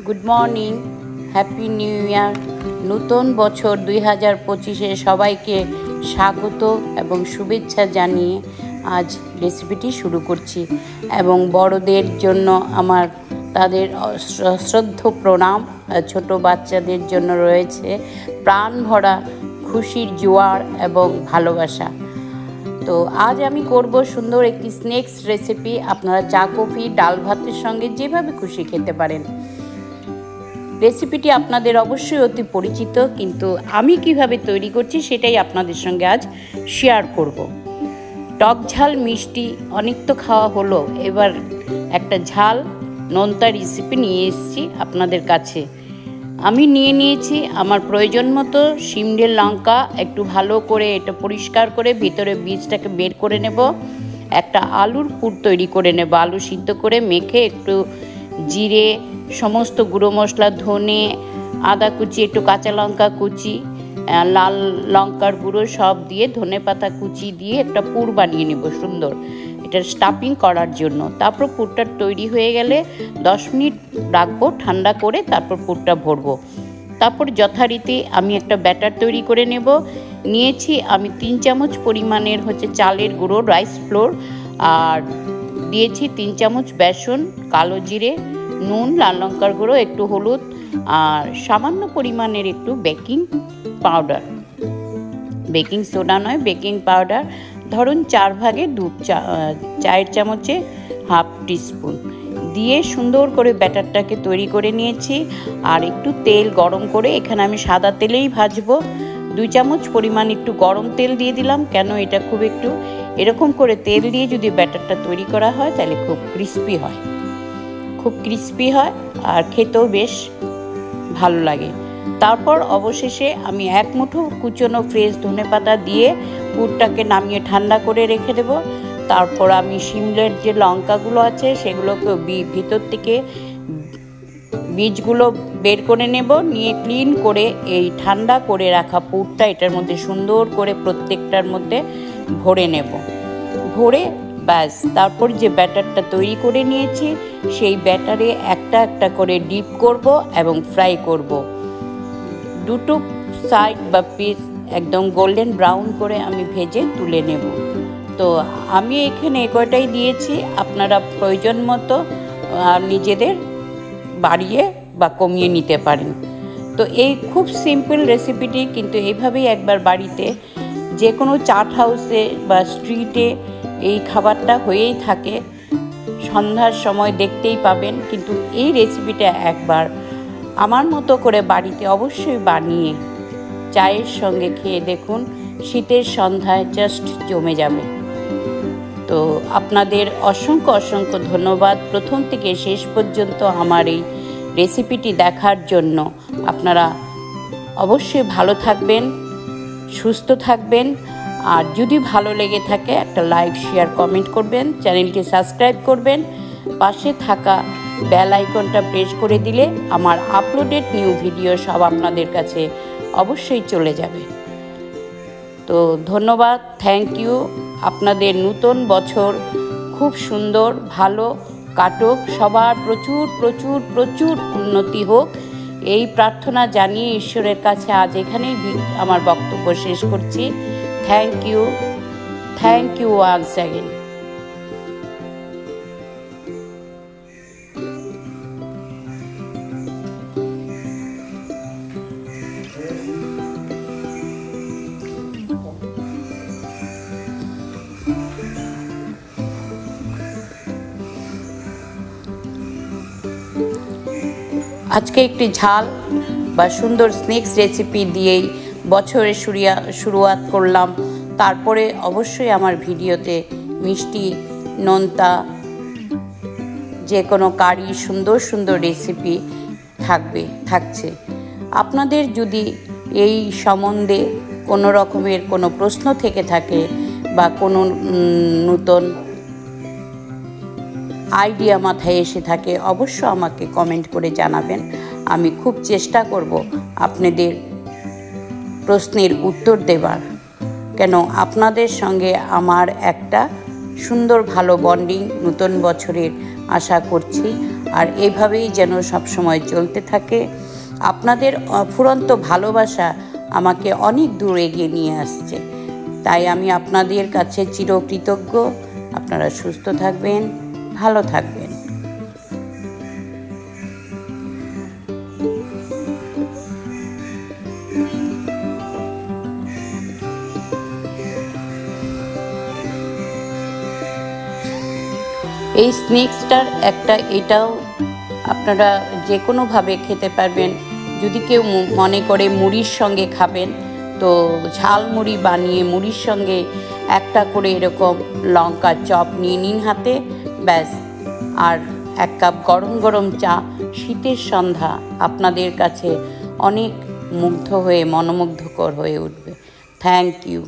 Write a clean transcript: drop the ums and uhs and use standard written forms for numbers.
Good morning, happy new year. নতুন বছর 2025-এ সবাইকে স্বাগত এবং শুভেচ্ছা জানিয়ে আজ রেসিপিটি শুরু করছি। এবং বড়দের জন্য আমার তাদের শ্রদ্ধ প্রণাম, ছোট বাচ্চাদের জন্য রয়েছে প্রাণ ভরা খুশির জোয়ার এবং ভালোবাসা। তো আজ আমি করব সুন্দর একটি স্ন্যাক্স রেসিপি। আপনারা চা, কফি, ডাল ভাতের সঙ্গে যেভাবে খুশি খেতে পারেন। রেসিপিটি আপনাদের অবশ্যই অতি পরিচিত, কিন্তু আমি কিভাবে তৈরি করছি সেটাই আপনাদের সঙ্গে আজ শেয়ার করব। টক ঝাল মিষ্টি অনেক তো খাওয়া হলো, এবার একটা ঝাল নোনতা রেসিপি নিয়ে এসেছি আপনাদের কাছে। আমি নিয়েছি আমার প্রয়োজন মতো শিমলে লঙ্কা, একটু ভালো করে এটা পরিষ্কার করে ভিতরে বীজটাকে বের করে নেব। একটা আলুর পুর তৈরি করে নেব, আলু সিদ্ধ করে মেখে একটু জিরে, সমস্ত গুঁড়ো মশলা, ধনে, আদা কুচি, একটু কাঁচা লঙ্কা কুচি, লাল লঙ্কার গুঁড়ো সব দিয়ে, ধনে পাতা কুচি দিয়ে একটা পুর বানিয়ে নেব সুন্দর, এটা স্টাফিং করার জন্য। তারপর পুরটা তৈরি হয়ে গেলে 10 মিনিট রাখবো ঠান্ডা করে, তারপর পুরটা ভরবো। তারপর যথারীতি আমি একটা ব্যাটার তৈরি করে নেব। নিয়েছি আমি 3 চামচ পরিমাণের চালের গুঁড়ো, রাইস ফ্লোর, আর দিয়েছি 3 চামচ বেসন, কালো জিরে, নুন, লাল লঙ্কার গুঁড়ো, একটু হলুদ, আর সামান্য পরিমাণের একটু বেকিং পাউডার, বেকিং সোডা নয়, বেকিং পাউডার ধরুন 4 ভাগে 2 চায়ের চামচে হাফ টিস্পুন দিয়ে সুন্দর করে ব্যাটারটাকে তৈরি করে নিয়েছি। আর একটু তেল গরম করে, এখানে আমি সাদা তেলেই ভাজবো। 2 চামচ পরিমাণ একটু গরম তেল দিয়ে দিলাম, কেন এটা খুব একটু এরকম করে তেল দিয়ে যদি ব্যাটারটা তৈরি করা হয় তাহলে খুব ক্রিস্পি হয়, খুব ক্রিস্পি হয় আর খেতেও বেশ ভালো লাগে। তারপর অবশেষে আমি 1 মুঠো কুচনো ফ্রেশ ধনেপাতা দিয়ে পুরটাকে নামিয়ে ঠান্ডা করে রেখে দেব। তারপর আমি শিমলের যে লঙ্কাগুলো আছে সেগুলোকে ভিতর থেকে বীজগুলো বের করে নেব, নিয়ে ক্লিন করে এই ঠান্ডা করে রাখা পুরটা এটার মধ্যে সুন্দর করে প্রত্যেকটার মধ্যে ভরে নেব। ভরে ব্যাস, তারপর যে ব্যাটারটা তৈরি করে নিয়েছি সেই ব্যাটারে একটা একটা করে ডিপ করব এবং ফ্রাই করব। দুটো সাইড বা পিস একদম গোল্ডেন ব্রাউন করে আমি ভেজে তুলে নেব। তো আমি এখানে কয়টাই দিয়েছি, আপনারা প্রয়োজন মতো নিজেদের বাড়িয়ে বা কমিয়ে নিতে পারেন। তো এই খুব সিম্পল রেসিপিটি, কিন্তু এইভাবেই একবার বাড়িতে যে কোনো চাট হাউসে বা স্ট্রিটে এই খাবারটা হয়েই থাকে, সন্ধ্যার সময় দেখতেই পাবেন। কিন্তু এই রেসিপিটা একবার আমার মতো করে বাড়িতে অবশ্যই বানিয়ে চায়ের সঙ্গে খেয়ে দেখুন, শীতের সন্ধ্যায় জাস্ট জমে যাবে। তো আপনাদের অসংখ্য অসংখ্য ধন্যবাদ প্রথম থেকে শেষ পর্যন্ত আমার এই রেসিপিটি দেখার জন্য। আপনারা অবশ্যই ভালো থাকবেন, সুস্থ থাকবেন, আর যদি ভালো লেগে থাকে একটা লাইক, শেয়ার, কমেন্ট করবেন, চ্যানেলটি সাবস্ক্রাইব করবেন, পাশে থাকা বেল আইকনটা প্রেস করে দিলে আমার আপলোডেড নিউ ভিডিও সব আপনাদের কাছে অবশ্যই চলে যাবে। তো ধন্যবাদ, থ্যাংক ইউ। আপনাদের নতুন বছর খুব সুন্দর ভালো কাটুক, সবার প্রচুর প্রচুর প্রচুর উন্নতি হোক, এই প্রার্থনা জানিয়ে ঈশ্বরের কাছে আজ এখানেই আমার বক্তব্য শেষ করছি। Thank you once again. আজকে একটি ঝাল বা সুন্দর স্ন্যাক্স রেসিপি দিয়েই বছরের শুরুয়াত করলাম। তারপরে অবশ্যই আমার ভিডিওতে মিষ্টি, নোনতা, যে কোনো কারি, সুন্দর সুন্দর রেসিপি থাকছে। আপনাদের যদি এই সম্বন্ধে কোনো রকমের কোনো প্রশ্ন থেকে থাকে বা কোনো নতুন আইডিয়া মাথায় এসে থাকে, অবশ্য আমাকে কমেন্ট করে জানাবেন। আমি খুব চেষ্টা করব আপনাদের প্রশ্নের উত্তর দেবার, কেন আপনাদের সঙ্গে আমার একটা সুন্দর ভালো বন্ডিং নতুন বছরের আশা করছি। আর এভাবেই যেন সবসময় চলতে থাকে। আপনাদের অফুরন্ত ভালোবাসা আমাকে অনেক দূর এগিয়ে নিয়ে আসছে, তাই আমি আপনাদের কাছে চিরকৃতজ্ঞ। আপনারা সুস্থ থাকবেন, ভালো থাকবেন। এই স্ন্যাক্সটার এটাও আপনারা যে কোনোভাবে খেতে পারবেন। যদি কেউ মনে করে মুড়ির সঙ্গে খাবেন, তো ঝাল মুড়ি বানিয়ে মুড়ির সঙ্গে একটা করে এরকম লঙ্কার চপ নিয়ে নিন হাতে, ব্যাস। আর 1 কাপ গরম গরম চা, শীতের সন্ধ্যা আপনাদের কাছে অনেক মনমুগ্ধকর হয়ে উঠবে। Thank you.